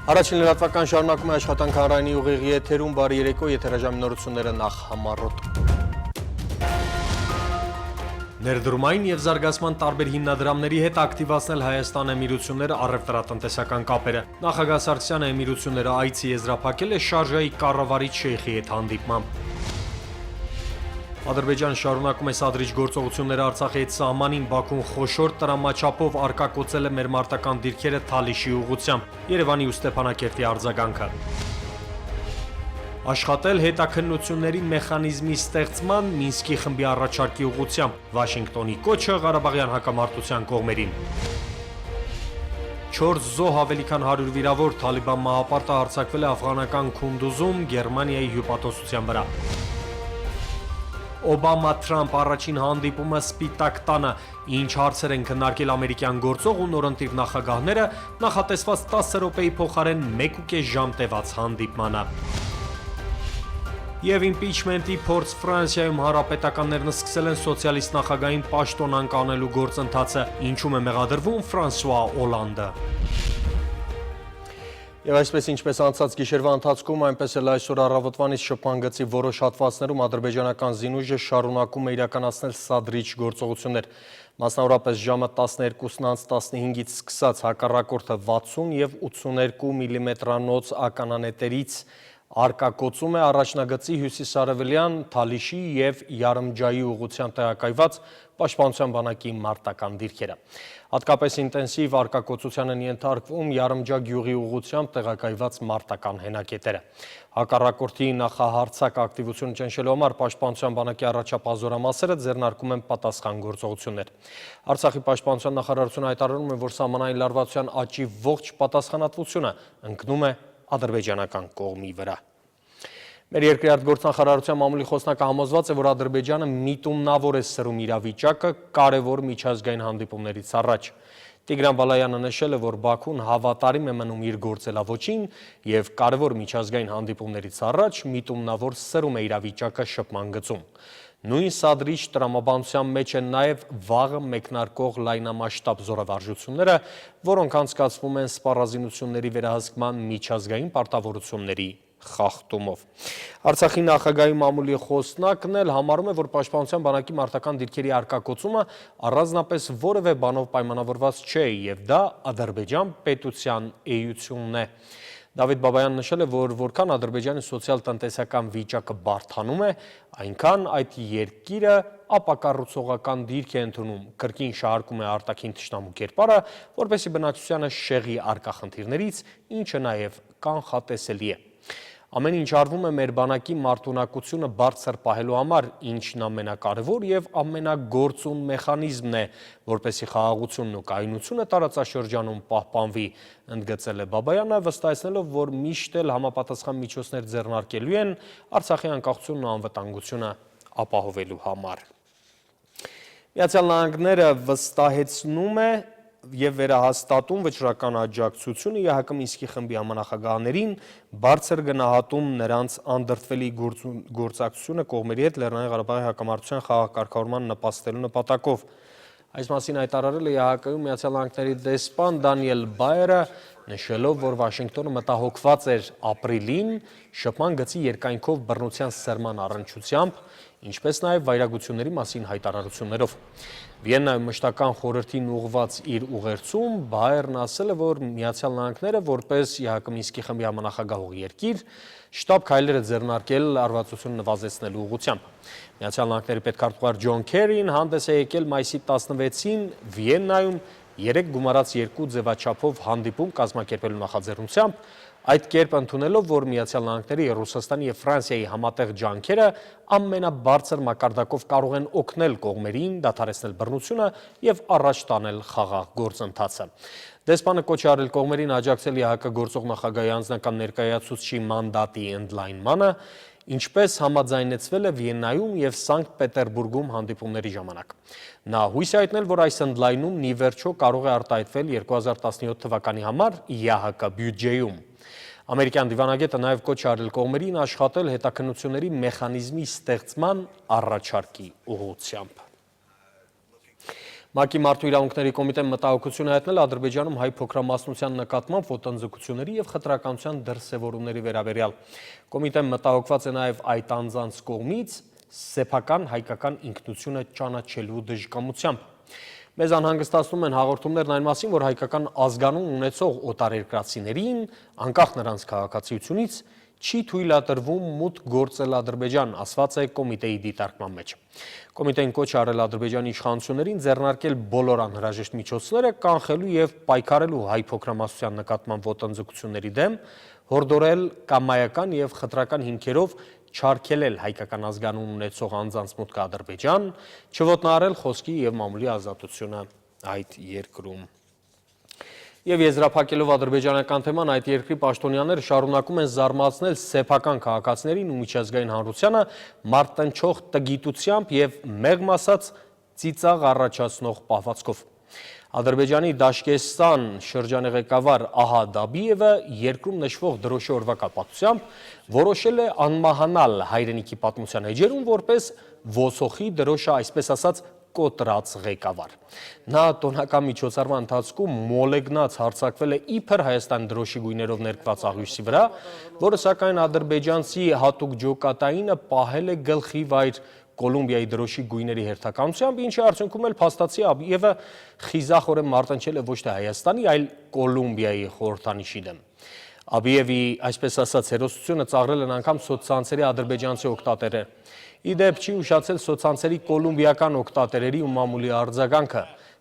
Առաջին լրատվական շարունակում է աշխատանք հանրայինի ուղիղի եթերում, բարի երեկո, եթերաժամի նորությունները նախ համառոտ։ Ներդրումային և զարգացման տարբեր հիմնադրամների հետ ակտիվացնել Հայաստան Էմիրությունները առևտրատնտեսական կապերը։ Նախագահ Սարգսյանը Էմիրությունները այցի եզրափակել է շարժայի կառավարիչ շեյխի հետ հանդիպմամբ։ Ադրբեջանը շարունակում է սադրիչ գործողությունները Արցախի հետ սահմանին, Բաքուն խոշոր տրամաչափով արկակոծել է մեր մարտական դիրքերը Թալիշի ուղղությամբ, Երևանի ու Ստեփանակերտի արձագանքը։ Աշխատել հետաքննությունների մեխանիզմի ստեղծման Մինսկի խմբի առաջարկի ուղղությամբ, Վաշինգտոնի կոչը Ղարաբաղյան հակամարտության կողմերին։ 4 զոհ ավելի քան 100 վիրավոր, Թալիբան մահապարտը հարձակվել է աֆղանական Քունդուզում Գերմանիայի հյուպատոսության վրա։ Օբամա-Թրամփ առաջին հանդիպումը Սպիտակ տանը, ինչ հարցեր են քննարկել ամերիկյան գործող ու նորընտիր նախագահները նախատեսված 10 րոպեի փոխարեն 1.5 ժամ տևած հանդիպմանը։ Եվ իմպիչմենտի փորձ Ֆրանսիայում հանրապետականներն սկսել են սոցիալիստ նախագահին պաշտոն անկանելու գործընթացը, ինչում է մեղադրվում Ֆրանսուଆ Օլանդը։ Եվ այսպես ինչպես անցած գիշերվա ընթացքում, այնպես էլ այսօր առավոտվանից շփման գծի որոշ հատվածներում ադրբեջանական զինուժը շարունակում է իրականացնել սադրիչ գործողություններ։ Մասնավորապես ժամը 12:15-ից սկսած հակառակորդը 60 և 82 մմ-անոց ականանետերից արկակոծում է առաջնագծի հյուսիսարևելյան Թալիշի և Յարմջայի ուղղությամբ տեղակայված պաշտպանության բանակի մարտական դիրքերը։ Հատկապես ինտենսիվ արկակոծության են ենթարկվում Յարմջա գյուղի ուղղությամբ տեղակայված մարտական հենակետերը։ Հակառակորդի նախահարձակ ակտիվությունը ճնշելու համար պաշտպանության բանակի առաջապահ զորամասերը ձեռնարկում են պատասխան գործողություններ։ Արցախի պաշտպանության նախարարությունը հայտարարում է, որ սահմանային լարվածության աճի ողջ պատասխանատվությունը ընկնում է ադրբեջանական կողմի վրա։ Մեր երկրի արտգործնախարարության մամուլի խոսնակը համոզված է, որ Ադրբեջանը միտումնավոր է սրում իրավիճակը կարևոր միջազգային հանդիպումներից առաջ։ Տիգրան Բալայանը նշել է, որ Բաքուն հավատարիմ է մնում իր գործելավոճին և կարևոր միջազգային հանդիպումներից առաջ միտումնավոր սրում է իրավիճակը շփման գծում։ Նույն սադրիչ տրամաբանության մեջ են նաև վաղը մեկնարկող լայնամասշտաբ զորավարժությունները, որոնք անցկացվում են սպառազինությունների վերահսկման միջազգային պարտավորությունների խախտումով։ Արցախի նախագահի մամուլի խոսնակն էլ համարում է, որ պաշտպանության բանակի մարտական դիրքերի արկակոծումը առանձնապես որևէ բանով պայմանավորված չէ և դա Ադրբեջան պետության էությունն է։ Դավիթ Բաբայանն նշել է, որ որքան Ադրբեջանի սոցիալ-տնտեսական վիճակը բարդանում է, այնքան այդ երկիրը ապակառուցողական դիրք է ընդունում, կրկին շահարկում է արտաքին թշնամու կերպարը, որպեսզի բնակչությանը շեղի առկա խնդիրներից, ինչը նաև կանխատեսելի է։ Ամեն ինչ արվում է մեր բանակի մարտունակությունը բարձր պահելու համար, ինչն ամենակարևոր և ամենագործուն մեխանիզմն է, որպեսզի խաղաղությունն ու կայունությունը տարածաշրջանում պահպանվի, ընդգծել է Բաբայանը, վստահեցնելով, որ միշտ էլ համապատասխան միջոցներ ձեռնարկելու են Արցախի անկախությունն ու անվտանգությունը ապահովելու համար։ Միացյալ Նահանգները վստահեցնում է և վերահաստատում վճռական աջակցությունը ԵԱՀԿ Մինսկի խմբի համանախագահներին, բարձր գնահատում նրանց անդրդվելի գործակցությունը կողմերի հետ Լեռնային Ղարաբաղի հակամարտության խաղաղ նպաստելու նպատակով։ Այս մասին հայտարարել է ԵԱՀԿ-ում Միացյալ Նահանգների դեսպան Դանիել Բայերը, նշելով, որ Վաշինգտոնը մտահոգված էր ապրիլին շփման գծի երկայնքով բռնության սրման առնչությամբ, ինչպես նաև վայրագությունների մասին հայտարարություններով։ Վիեննայում մշտական խորհրդին ուղղված իր ուղերձում Բայերն ասել է, որ Միացյալ Նահանգները որպես ԵԱՀԿ Մինսկի խմբի համանախագահող երկիր շտապ քայլեր է ձեռնարկել լարվածությունը նվազեցնելու ուղղությամբ։ Միացյալ Նահանգների պետքարտուղար Ջոն Քերին հանդես է եկել մայիսի 16-ին Վիեննայում 3 գումարած 2 ձևաչափով հանդիպում կազմակերպելու նախաձեռնությամբ, այդ կերպ ընդունելով, որ Միացյալ Նահանգների, Ռուսաստանի և Ֆրանսիայի համատեղ ջանքերը ամենաբարձր մակարդակով կարող են օգնել կողմերին դադարեցնել բռնությունը և առաջ տանել խաղաղ գործընթացը։ Դեսպանը կոչ է արել կողմերին աջակցել ԵԱՀԿ գործող նախագահի անձնական ներկայացուցչի մանդատի ընդլայնմանը, ինչպես համաձայնեցվել է Վիեննայում և Սանկտ Պետերբուրգում հանդիպումների ժամանակ։ Նա հույս է հայտնել, որ այս ընդլայնումն ի վերջո կարող է արտահայտվել 2017 թվականի համար ԵԱՀԿ բյուջեում։ Ամերիկյան դիվանագետը նաև կոչ է արել կողմերին աշխատել հետաքննությունների մեխանիզմի ստեղծման առաջարկի ուղղությամբ։ ՄԱԿ-ի Մարդու իրավունքների կոմիտեն մտահոգություն է հայտնել Ադրբեջանում հայ փոքրամասնության նկատմամբ ոտնձգությունների եւ խտրականության դրսեւորումների վերաբերյալ։ Կոմիտեն մտահոգված է նաեւ այդ անձանց կողմից սեփական հայկական ինքնությունը ճանաչելու դժկամությամբ։ Մեզ անհանգստացնում են հաղորդումներն այն մասին, որ հայկական ազգանուն ունեցող օտարերկրացիներին, անկախ նրանց քաղաքացիությունից, չի թույլատրվում մուտք գործել Ադրբեջան, ասված է կոմիտեի դիտարկման մեջ։ Կոմիտեն կոչ արել Ադրբեջանի իշխանություններին ձեռնարկել բոլոր անհրաժեշտ միջոցները կանխելու եւ պայքարելու հայ փոքրամասնության նկատմամբ ոտնձգությունների դեմ, հորդորել կամայական եւ խտրական հիմքերով չարգելել հայկական ազգանուն ունեցող անձանց մուտքը Ադրբեջան, չոտնահարել խոսքի եւ մամուլի ազատությունը այդ երկրում։ Եվ եզրափակելով ադրբեջանական թեման, այդ երկրի պաշտոնյաները շարունակում են զարմացնել սեփական քաղաքացիներին ու միջազգային հանրությանը մարտնչող տգիտությամբ եւ մեղմ ասած ծիծաղ առաջացնող պահվածքով։ Ադրբեջանի Դաշկեստան շրջանի ղեկավար Ահա Դաբիևը երկրում նշվող դրոշի օրվա կապակցությամբ որոշել է անմահանալ հայրենիքի պատմության էջերում որպես ոսոխի դրոշը այսպես ասած կոտրած ղեկավար։ Նա տոնական միջոցառման ընթացքում մոլեգնած հարձակվել է իբր Հայաստան դրոշի գույներով ներկված աղյուսի վրա, որը սակայն ադրբեջանցի հատուկ ջոկատայինը պահել է գլխի վայր Կոլումբիայի դրոշի գույների հերթականությամբ, ինչի արդյունքում էլ փաստացի Աբիևը խիզախորեն մարտնչել է ոչ թե Հայաստանի, այլ Կոլումբիայի խորհրդանիշի դեմ։ Աբիևի այսպես ասած հերոսությունը ծաղրել են անգամ սոցցանցերի ադրբեջանցի օգտատերերը։ Ի դեպ չի ուշացել սոցցանցերի կոլումբիական օգտատերերի ու մամուլի արձագանքը։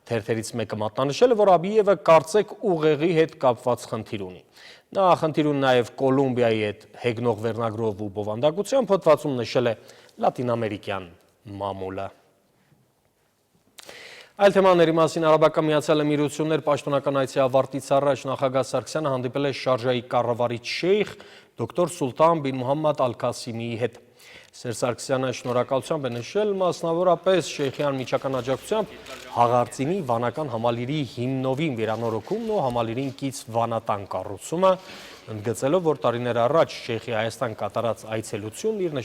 Թերթերից մեկը մատնանշել է, որ Աբիևը կարծեք ուղեղի հետ կապված խնդիր ունի։ Նա խնդիր ունի նաև Կոլումբիայի հետ հեգնող վերնագրով ու բովանդակությամբ հոդվածում նշել է լատինամերիկյան մամուլը։ Այլ թեմաների մասին Արաբական Միացյալ Էմիրություններ պաշտոնական այցի ավարտից առաջ նախագահ Սարգսյանը հանդիպել է շարժայի կառավարիչ շեյխ դոկտոր Սուլտան բին Մուհամմադ Ալ-Քասիմիի հետ։ Սերժ Սարգսյանը շնորհակալությամբ է նշել մասնավորապես շեյխի անմիջական աջակցությամբ Հաղարծինի վանական համալիրի հիմնովին վերանորոգումն ու համալիրին կից վանատան կառուցումը, ընդգծելով, որ տարիներ առաջ շեյխի Հայաստան կատարած այցելությունն իր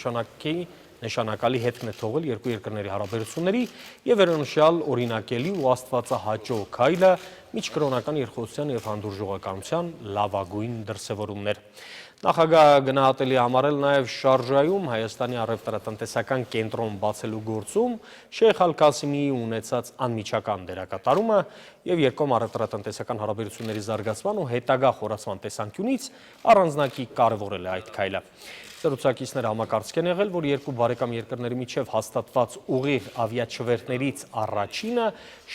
նշանակալի հետքն է թողել երկու երկրների հարաբերությունների եւ վերոնշյալ օրինակելի ու աստվածահաճո քայլը միջկրոնական երկխոսության եւ հանդուրժողականության լավագույն դրսեւորումներ։ Նախագահը գնահատելի համարել նաև շարժայում Հայաստանի առևտրատնտեսական կենտրոն բացելու գործում Շեյխ Ալ-Քասիմիի ունեցած անմիջական դերակատարումը եւ երկկողմ առևտրատնտեսական հարաբերությունների զարգացման ու հետագա խորացման տեսանկյունից առանձնակի կարևորել է այդ քայլը։ Զրուցակիցները համակարծիք են եղել, որ երկու բարեկամ երկրների միջև հաստատված ուղիղ ավիաչվերթներից առաջինը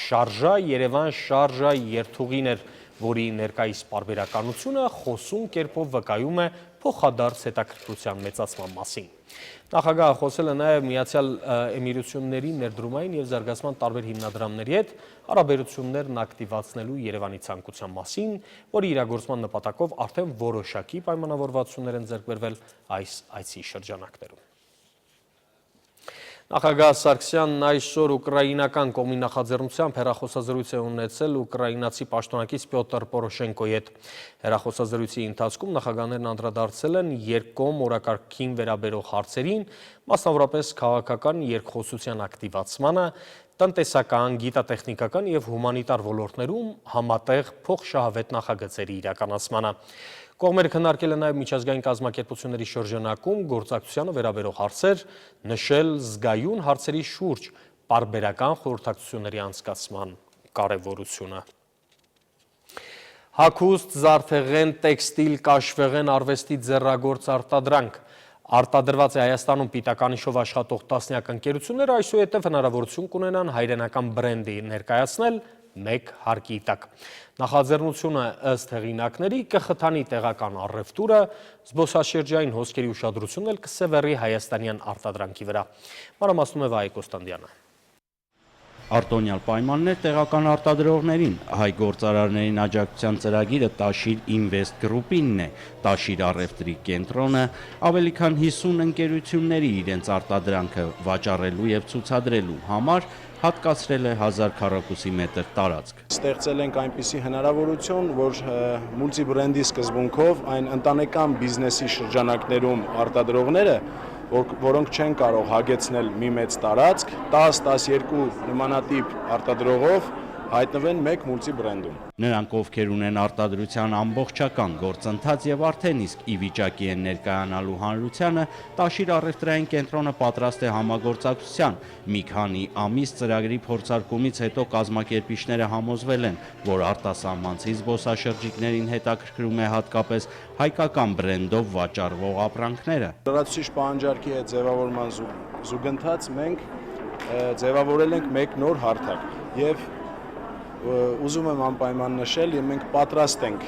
շարժա Երևան շարժա երթուղին էր, որի ներկայիս պարբերականությունը խոսուն կերպով վկայում է փոխադարձ հետաքրքրության մեծացման մասին։ Նախագահը խոսել է նաև Միացյալ Էմիրությունների ներդրումային եւ զարգացման տարբեր հիմնադրամների հետ հարաբերություններն ակտիվացնելու Երևանի ցանկության մասին, որի իրագործման նպատակով արդեն որոշակի պայմանավորվածություններ են ձեռք բերվել այս այցի շրջանակներում։ Նախագահ Սարգսյանն այսօր ուկրաինական կողմի նախաձեռնությամբ հեռախոսազրույց է ունեցել ուկրաինացի պաշտոնակից Պյոտր Պորոշենկոյի հետ։ Հեռախոսազրույցի ընթացքում նախագահներն անդրադարձել են երկկողմ օրակարգին վերաբերող հարցերին, մասնավորապես քաղաքական երկխոսության ակտիվացմանը, տնտեսական, գիտատեխնիկական եւ հումանիտար ոլորտներում համատեղ փոխշահավետ նախագծերի իրականացմանը։ Կողմերը քննարկել են նաև միջազգային կազմակերպությունների շրջանակում գործակցությանը վերաբերող հարցեր, նշել զգայուն հարցերի շուրջ պարբերական խորհրդակցությունների անցկացման կարևորությունը։ Հագուստ, զարդեղեն, տեքստիլ, կաշվեղեն արվեստի ձեռագործ արտադրանք։ Արտադրված է Հայաստանում պիտականիշով աշխատող տասնյակ ընկերությունները այսուհետև հնարավորություն կունենան հայրենական բրենդի ներկայացնել մեկ հարկի տակ։ Նախաձեռնությունը ըստ հեղինակների կխթանի տեղական առևտուրը, զբոսաշրջային հոսքերի ուշադրությունն էլ կսևեռի հայաստանյան արտադրանքի վրա։ Մանրամասնում է Վահե Կոստանդյանը։ Արտոնյալ պայմաններ տեղական արտադրողներին, հայ գործարարներին աջակցության ծրագիրը Տաշիր Ինվեստ գրուպինն է, Տաշիր առևտրի կենտրոնը ավելի քան 50 ընկերությունների իրենց արտադրանքը վաճառելու եւ ցուցադրելու համար հատկացրել է 1000 քառակուսի մետր տարածք։ Ստեղծել ենք այնպիսի հնարավորություն, որ մուլտիբրենդի սկզբունքով այն ընտանեկան բիզնեսի շրջանակներում արտադրողները որոնք չեն կարող հագեցնել մի մեծ տարածք, 10-12 նմանատիպ արտադրողով հայտնվեն մեկ մուլտի բրենդում։ Նրանք, ովքեր ունեն արտադրության ամբողջական գործընթաց եւ արդեն իսկ ի վիճակի են ներկայանալու հանրությանը, Տաշիր առևտրային կենտրոնը պատրաստ է համագործակցության։ Մի քանի ամիս ծրագրի փորձարկումից հետո կազմակերպիչները համոզվել են, որ արտասահմանցի զբոսաշրջիկներին հետաքրքրում է հատկապես հայկական բրենդով վաճառվող ապրանքները։ Լրացուցիչ պահանջարկի հետ ձևավորման զուգընթաց մենք ձևավորել ենք մեկ նոր հարթակ եւ ուզում եմ անպայման նշել, եւ մենք պատրաստ ենք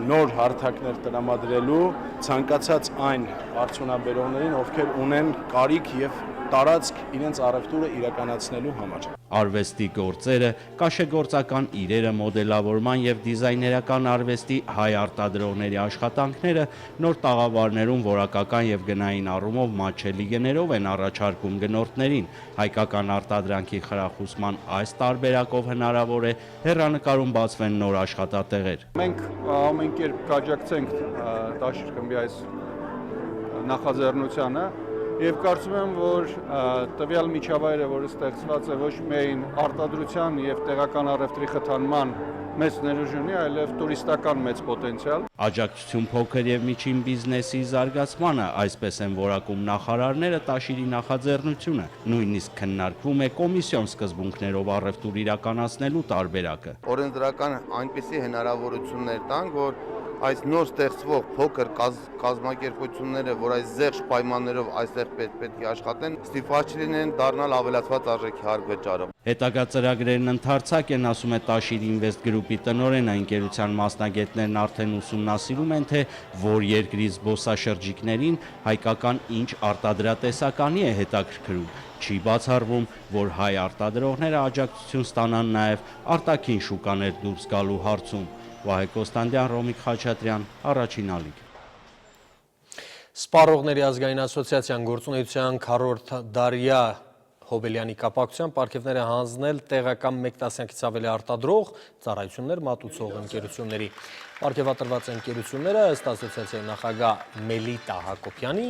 նոր հարթակներ տրամադրելու ցանկացած այն արդյունաբերողներին, ովքեր ունեն կարիք եւ տարածք իրենց առևտուրը իրականացնելու համար։ Արվեստի գործերը, կաշեգործական իրերը, մոդելավորման եւ դիզայներական արվեստի հայ արտադրողների աշխատանքները նոր տաղավարներում որակական եւ գնային առումով մատչելի գներով են առաջարկում գնորդներին։ Հայկական արտադրանքի խրախուսման այս տարբերակով հնարավոր է հեռանկարում բացվեն նոր աշխատատեղեր։ Մենք ամեն կերպ կաջակցենք Տաշիր խմբի այս նախաձեռնությանը եւ կարծում եմ, որ տվյալ միջավայրը, որը ստեղծված է ոչ միայն արտադրության եւ տեղական առևտրի խթանման մեծ ներուժ ունի, այլև տուրիստական մեծ պոտենցիալ։ Աջակցություն փոքր եւ միջին բիզնեսի զարգացմանը, այսպես են որակում նախարարները Տաշիրի նախաձեռնությունը, նույնիսկ քննարկվում է կոմիսիոն սկզբունքներով առևտուր իրականացնելու տարբերակը։ Օրենսդրական այնպիսի հնարավորություններ տանք, որ այս նոր ստեղծվող փոքր կազմակերպությունները, որ այս զեղչ պայմաններով այստեղ պետք է աշխատեն, ստիպված չլինեն դառնալ ավելացված արժեքի հարկ վճարով։ Հետագա ծրագրերն ընդարձակ են, ասում է Տաշիր Ինվեստ գրուպի տնօրենը, ընկերության մասնագետներն արդեն ուսումնասիրում են, թե որ երկրի զբոսաշրջիկներին հայկական ինչ արտադրատեսականի է հետաքրքրում։ Չի բացառվում, որ հայ արտադրողները աջակցություն ստանան նաև արտաքին շուկաներ դուրս գալու հարցում։ Վահե Կոստանդյան, Ռոմիկ Խաչատրյան, Առաջին ալիք։ Սպառողների ազգային ասոցիացիան գործունեության 4-րդ դարյա Հոբելյանի կապակցությամբ պարգևներ է հանձնել տեղական 1 տասնյակից ավելի արտադրող ծառայություններ մատուցող ընկերությունների։ Պարգևատրված ընկերությունները ըստ ասոցիացիայի նախագահ Մելիտա Հակոբյանի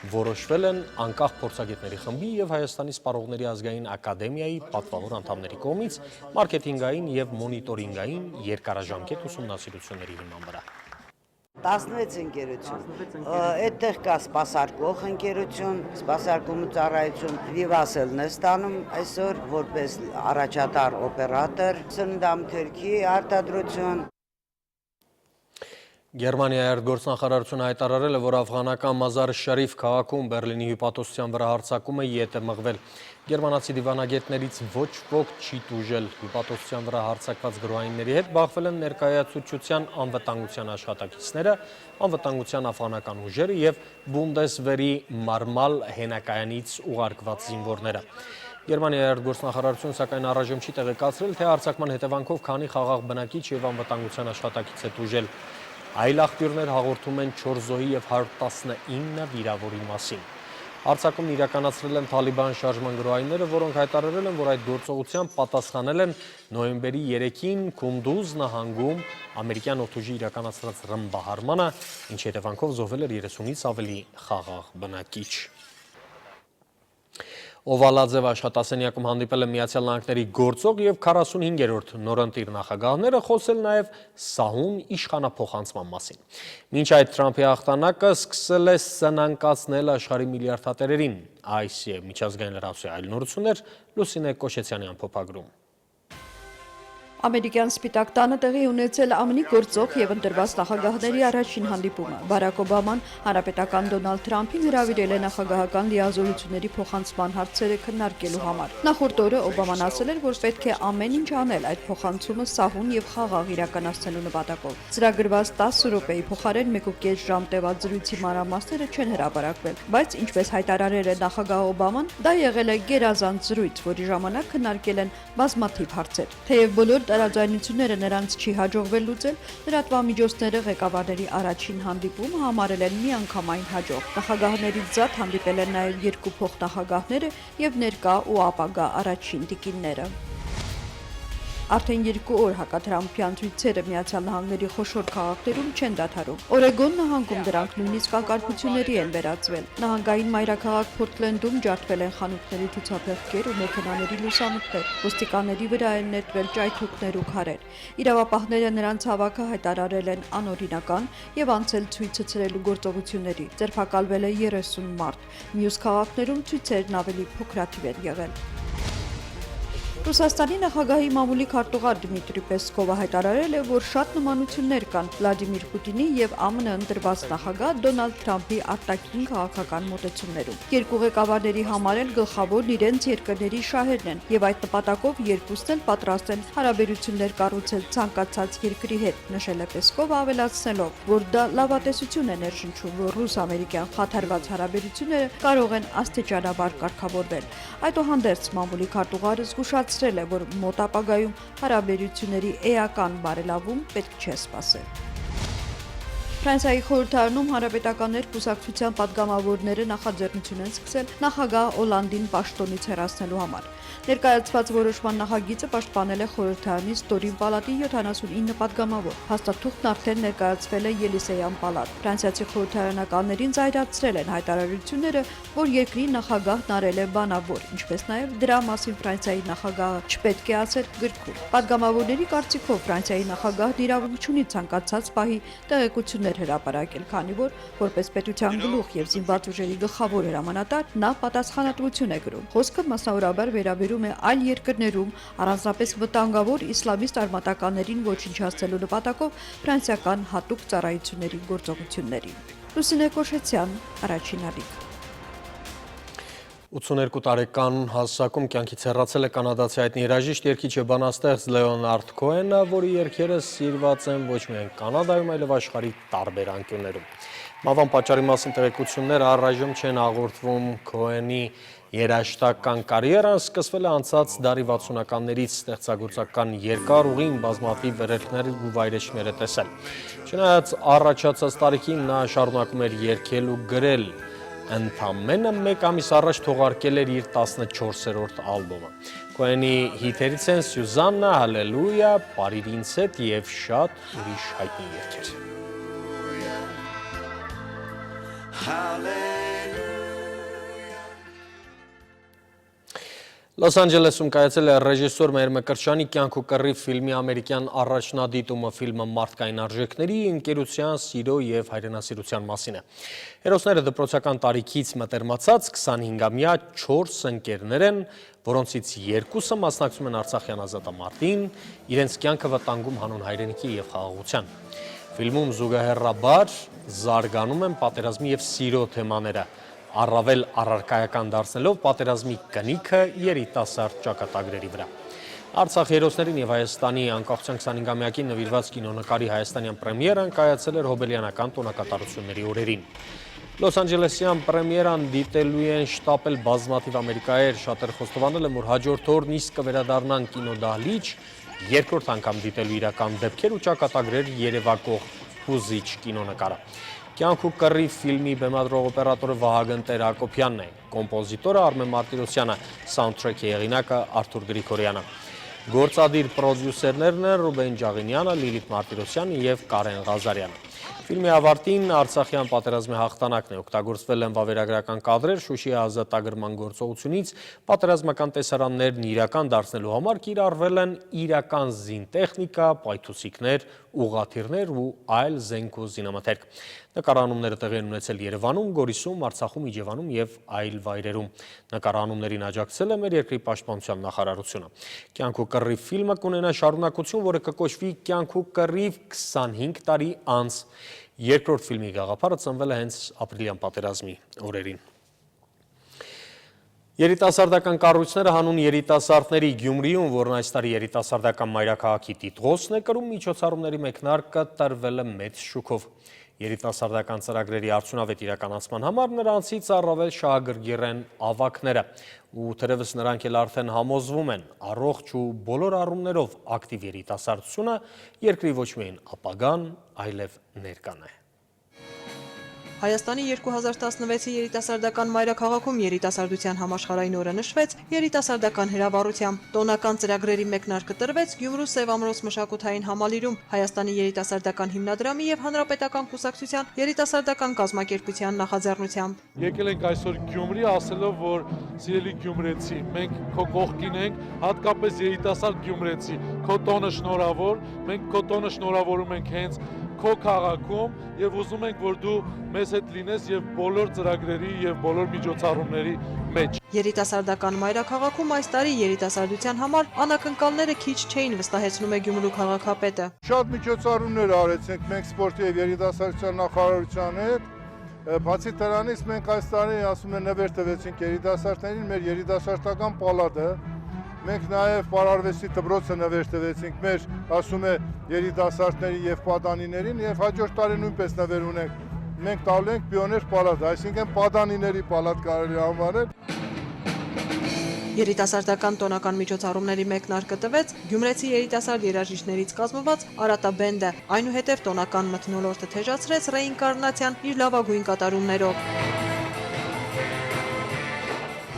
որոշվել են անկախ փորձագետների խմբի եւ Հայաստանի սպառողների ազգային ակադեմիայի պատվավոր անդամների կողմից մարքեթինգային եւ մոնիտորինգային երկարաժամկետ ուսումնասիրությունների հիման վրա։ 16 ընկերություն, այդտեղ կա սպասարկող ընկերություն, սպասարկում ու ծառայություն, Վիվասելն է ստանում այսօր որպես առաջատար օպերատոր, սննդամթերքի արտադրություն։ Գերմանիայի արտգործնախարարությունը հայտարարել է, որ աֆղանական Մազար Շարիֆ քաղաքում Բերլինի հյուպատոսության վրա հարձակումը ետ է մղվել։ Գերմանացի դիվանագետներից ոչ ոք չի տուժել։ Հյուպատոսության վրա հարձակված գրոհայինների հետ բախվել են ներկայացուցչության անվտանգության աշխատակիցները, անվտանգության աֆղանական ուժերը եւ Բունդեսվերի մարմալ հենակայանից ուղարկված զինվորները։ Գերմանիայի արտգործնախարարությունը սակայն առայժմ չի տեղեկացրել, թե հարձակման հետևանքով քանի խաղաղ բնակիչ եւ անվտանգության աշխատակից է տուժել։ Այլ աղբյուրներ հաղորդում են 4 զոհի եւ 119 վիրավորի մասին։ Հարձակումն իրականացրել են Թալիբան շարժման գրոհայինները, որոնք հայտարարել են, որ այդ գործողությամբ պատասխանել են նոյեմբերի 3-ին Քունդուզ նահանգում ամերիկյան օդուժի իրականացրած ռմբահարմանը, ինչի հետևանքով զոհվել էր 30-ից ավելի խաղաղ բնակիչ։ Օվալաձև աշխատասենյակում հանդիպել են Միացյալ Նահանգների գործող եւ 45-րդ նորընտիր նախագահները, խոսել նաեւ սահուն իշխանափոխանցման մասին։ Մինչ այդ Թրամփի հաղթանակը սկսել է սնանկացնել աշխարհի միլիարդատերերին։ Այս եւ միջազգային լրատվության այլ նորություններ Լուսինե Կոշեցյանի ամփոփագրում։ Ամերիկյան Սպիտակ տանը տեղի ունեցել ԱՄՆ-ի գործող եւ ընտրված նախագահների առաջին հանդիպումը։ Բարակ Օբաման հանրապետական Դոնալդ Թրամփին հրավիրել է նախագահական լիազորությունների փոխանցման հարցերը քննարկելու համար։ Նախորդ օրը Օբաման ասել էր, որ պետք է ամեն ինչ անել այդ փոխանցումը սահուն եւ խաղաղ իրականացնելու նպատակով։ Ծրագրված 10 րոպեի փոխարեն 1.5 ժամ տևած զրույցի մանրամասները չեն հրապարակվել, բայց ինչպես հայտարարել է նախագահ Օբաման, դա եղել է գերազանց զրույց, որի ժամանակ քննարկել են բազմաթիվ հարցեր։ Թեև բոլոր տարաձայնությունները նրանց չի հաջողվել լուծել, լրատվամիջոցները ղեկավարների առաջին հանդիպումը համարել են միանգամայն հաջող։ Նախագահներից զատ հանդիպել են նաև երկու փոխնախագահները եւ ներկա ու ապագա առաջին տիկինները։ Արդեն 2 օր հակատրամփյան ցույցերը Միացյալ Նահանգների խոշոր քաղաքներում չեն դադարում։ Օրեգոն նահանգում դրանք նույնիսկ անկարգությունների են վերածվել։ Նահանգային մայրաքաղաք Փորթլենդում ջարդվել են խանութների ցուցափեղկեր ու մեքենաների լուսամուտներ։ Ոստիկանների վրա են նետվել ճայթուկներ ու քարեր։ Իրավապահները նրանց հավաքը հայտարարել են անօրինական եւ անցել ցույցը ցրելու գործողությունների։ Ձերբակալվել է 30 մարդ։ Մյուս քաղաքներում ցույցերն ավելի փոքրաթիվ են եղել։ Ռուսաստանի նախագահի մամուլի քարտուղար Դմիտրի Պեսկովը հայտարարել է, որ շատ նմանություններ կան Վլադիմիր Պուտինի եւ ԱՄՆ ընտրված նախագահ Դոնալդ Թրամփի արտաքին քաղաքական մոտեցումներում։ Երկու ղեկավարների համար էլ գլխավորն իրենց երկրների շահերն են եւ այդ նպատակով երկուսն էլ պատրաստ են հարաբերություններ կառուցել ցանկացած երկրի հետ, նշել է Պեսկովը, ավելացնելով, որ դա լավատեսություն է ներշնչում, որ ռուս-ամերիկյան խաթարված հարաբերությունները կարող են աստիճանաբար կարգավորվել։ Այդուհանդերձ մամուլի քարտուղարը զգուշացրել է, որ մոտ ապագայում հարաբերությունների էական բարելավում պետք չէ սպասել։ Ֆրանսիայի խորհրդարանում հանրապետականներ կուսակցության падգամավորները նախաձեռնություն են սկսել նախագահ Օլանդին պաշտոնից հեռացնելու համար։ Ներկայացված որոշման նախագիծը պաշտպանել է խորհրդարանի ստորին պալատի 79 падգամավոր։ Հաստատուղթն արդեն ներկայացվել է Ելիսեյան պալատ։ Ֆրանսիացի խորհրդարանականներին զայրացրել են հայտարարությունները, որ երկրի նախագահն արել է բանավոր, ինչպես նաև դրա մասին Ֆրանսիայի նախագահը չպետք է ասել գրքում։ Падգամավորների կարծիքով Ֆրանսիայի նախագահն իրավունք չունի ցանկացած պահի տեղեկություններ հրապարակել, քանի որ որպես պետության գլուխ եւ զինված ուժերի գլխավոր հրամանատար նա պատասխանատվություն է կրում։ Խոսքը մասնավորաբար վերաբերում է այլ երկրներում առանձնապես վտանգավոր իսլամիստ արմատականներին ոչնչացնելու նպատակով ֆրանսիական հատուկ ծառայությունների գործողություններին։ Լուսինե Կոշեցյան, Առաջին ալիք։ 82 տարեկան հասակում կյանքից հեռացել է կանադացի հայտնի երաժիշտ երգիչ բանաստեղծ Լեոնարդ Քոենը, որի երգերը սիրված են ոչ միայն Կանադայում, այլև աշխարհի տարբեր անկյուններում։ Մահվան պատճառի մասին տեղեկություններ առայժմ չեն հաղորդվում։ Քոենի երաժշտական կարիերան սկսվել է անցած դարի 60-ականներից, ստեղծագործական երկար ուղին բազմաթիվ վերելքներ ու վայրէջքներ է տեսել։ Չնայած առաջացած տարիքին նա շարունակում էր երգել ու գրել։ Ընդամենը մեկ ամիս առաջ թողարկել էր իր 14-րդ ալբոմը։ Քոենի հիթերից են Սյուզաննա, Հալելույա, Պարիր ինձ հետ և շատ ուրիշ հայտնի երգեր։ Լոս Անջելեսում կայացել է ռեժիսոր Մհեր Մկրտչյանի «Կյանք ու կռիվ» ֆիլմի ամերիկյան առաջնադիտումը։ Ֆիլմը մարդկային արժեքների, ընկերության, սիրո և հայրենասիրության մասին է։ Հերոսները դպրոցական տարիքից մտերմացած 25-ամյա 4 ընկերներ են, որոնցից երկուսը մասնակցում են Արցախյան ազատամարտին, իրենց կյանքը վտանգում հանուն հայրենիքի և խաղաղության։ Ֆիլմում զուգահեռաբար զարգանում են պատերազմի և սիրո թեմաները, առավել առարկայական դարձնելով պատերազմի կնիքը երիտասարդ ճակատագրերի վրա։ Արցախ հերոսներին և Հայաստանի անկախության 25-ամյակին նվիրված կինոնկարի հայաստանյան պրեմիերան կայացել էր հոբելյանական տոնակատարությունների օրերին։ Լոս Անջելեսյան պրեմիերան դիտելու են շտապել բազմաթիվ ամերիկայեր, շատեր խոստովանել են, որ հաջորդ օրն իսկ կվերադառնան կինոդահլիճ, երկրորդ անգամ դիտելու իրական դեպքեր ու ճակատագրեր երևակող հուզիչ կինոնկարը։ «Կյանք ու կռիվ» ֆիլմի բեմադրող օպերատորը Վահագն Տեր-Հակոբյանն է, կոմպոզիտորը Արմեն Մարտիրոսյանը, սաունդթրեքի հեղինակը Արթուր Գրիգորյանը։ Գործադիր պրոդյուսերներն են Ռուբեն Ջաղինյանը, Լիլիթ Մարտիրոսյանը և Կարեն Ղազարյանը։ Ֆիլմի ավարտին Արցախյան պատերազմի հաղթանակն է, օգտագործվել են վավերագրական կադրեր Շուշիի ազատագրման գործողությունից, պատերազմական տեսարաններն իրական դարձնելու համար կիրառվել են իրական զինտեխնիկա, պայթուցիկներ, ուղղաթիռներ ու այլ զենք ու զինամթերք։ Նկարահանումները տեղի են ունեցել Երևանում, Գորիսում, Արցախում, Իջևանում և այլ վայրերում։ Նկարահանումներին աջակցել է մեր երկրի պաշտպանության նախարարությունը։ «Կյանք ու կռիվ» ֆիլմը կունենա շարունակություն, որը կկոչվի «Կյանք ու կռիվ 25 տարի անց»։ Երկրորդ ֆիլմի գաղափարը ծնվել է հենց ապրիլյան պատերազմի օրերին։ Երիտասարդական կառույցները հանուն երիտասարդների Գյումրիում, որն այս տարի երիտասարդական մայրաքաղաքի տիտղոսն է կրում, միջոցառումների մեկնարկը տրվել է մեծ շուքով։ Երիտասարդական ծրագրերի արդյունավետ իրականացման համար նրանցից առավել շահագրգիռ են ավագները, ու թերևս նրանք էլ արդեն համոզվում են, առողջ ու բոլոր առումներով ակտիվ երիտասարդությունը երկրի ոչ միայն ապագան, այլև ներկան է։ Հայաստանի 2016-ի երիտասարդական մայրաքաղաքում երիտասարդության համաշխարհային օրը նշվեց երիտասարդական հրավառությամբ։ Տոնական ծրագրերի մեկնարկը տրվեց Գյումրու Սևամրոց մշակութային համալիրում Հայաստանի երիտասարդական հիմնադրամի եւ Հանրապետական կուսակցության երիտասարդական կազմակերպության նախաձեռնությամբ։ Եկել ենք այսօր Գյումրի ասելով, որ սիրելի գյումրեցի, մենք քո կողքին ենք, հատկապես երիտասարդ գյումրեցի, քո տոնը շնորհավոր, մենք քո տոնը շնորհավորում ենք հենց քո քաղաքում եւ ուզում ենք, որ դու մեզ հետ լինես եւ բոլոր ծրագրերի եւ բոլոր միջոցառումների մեջ։ Երիտասարդական մայրաքաղաքում այս տարի երիտասարդության համար անակնկալները քիչ չէին, վստահեցնում է Գյումրու քաղաքապետը։ Շատ միջոցառումներ արեցինք մենք սպորտի եւ երիտասարդության նախարարության հետ։ Բացի դրանից մենք այս տարի ասում են նվեր տվեցինք երիտասարդներին, մեր երիտասարդական պալատը, մենք նաև պարարվեստի դպրոցը նվեր տվեցինք մեր, ասում է, երիտասարդներին եւ պատանիներին եւ հաջորդ տարի նույնպես նվեր ունենք։ Մենք տալու ենք պիոներ պալատ, այսինքն պատանիների պալատ կարելի համարել։ Երիտասարդական տոնական միջոցառումների մեկնարկը տվեց գյումրեցի երիտասարդ երաժիշտներից կազմված Արատաբենդը, այնուհետև տոնական մթնոլորտը թեժացրեց ռեինկարնացիան իր լավագույն կատարումներով։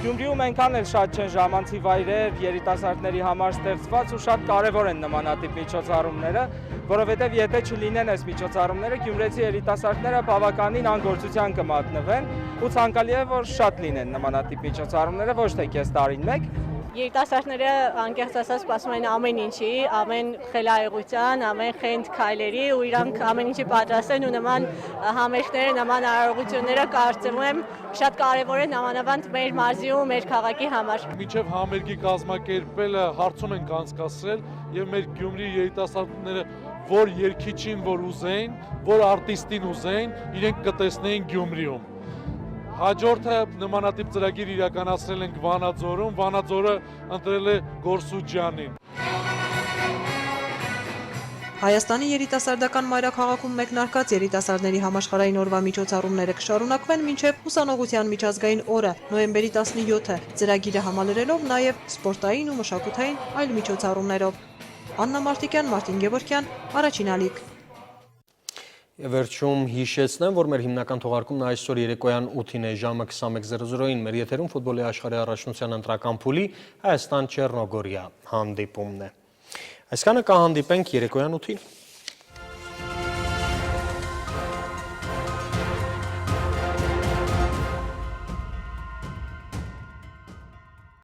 Գյումրիում այնքան էլ շատ չեն ժամանցի վայրեր երիտասարդների համար ստեղծված ու շատ կարևոր են նմանատիպ միջոցառումները, որովհետև եթե չլինեն այս միջոցառումները, գյումրեցի երիտասարդները բավականին անգործության կմատնվեն ու ցանկալի է, որ շատ լինեն նմանատիպ միջոցառումները, ոչ թե կես տարին մեկ։ Երիտասարդները անկեղծ ասած սպասում են ամեն ինչի, ամեն խելայողության, ամեն խենթ քայլերի ու իրանք ամեն ինչի պատրաստ են ու նման համերգները, նման արարողությունները կարծում եմ շատ կարևոր են նամանավանդ մեր մարզի ու մեր քաղաքի համար։ Մինչև համերգի կազմակերպելը հարցում ենք անցկացրել եւ մեր Գյումրի երիտասարդները որ երգիչին որ ուզեին, որ արտիստին ուզեին, իրենք կտեսնեին Գյումրիում։ Հաջորդը նմանատիպ ծրագիր իրականացրել ենք Վանաձորում, Վանաձորը ընտրել է Գորսուջյանին։ Հայաստանի երիտասարդական մայրաքաղաքում մեկնարկած երիտասարդների համաշխարհային օրվա միջոցառումները կշարունակվեն մինչև ուսանողության միջազգային օրը, նոյեմբերի 17-ը, ծրագիրը համալրելով նաև սպորտային ու մշակութային այլ միջոցառումներով։ Աննա Մարտիկյան, Մարտին Գևորգյան, Առաջին ալիք։ Վերջում հիշեցնեմ, որ մեր հիմնական թողարկումն այսօր երեկոյան 8-ին է ժամը 21:00-ին մեր եթերում ֆուտբոլի աշխարհի առաջնության ընտրական փուլի Հայաստան-Չեռնոգորիա հանդիպումն է։ Այսքանը կհանդիպենք երեկոյան 8-ին։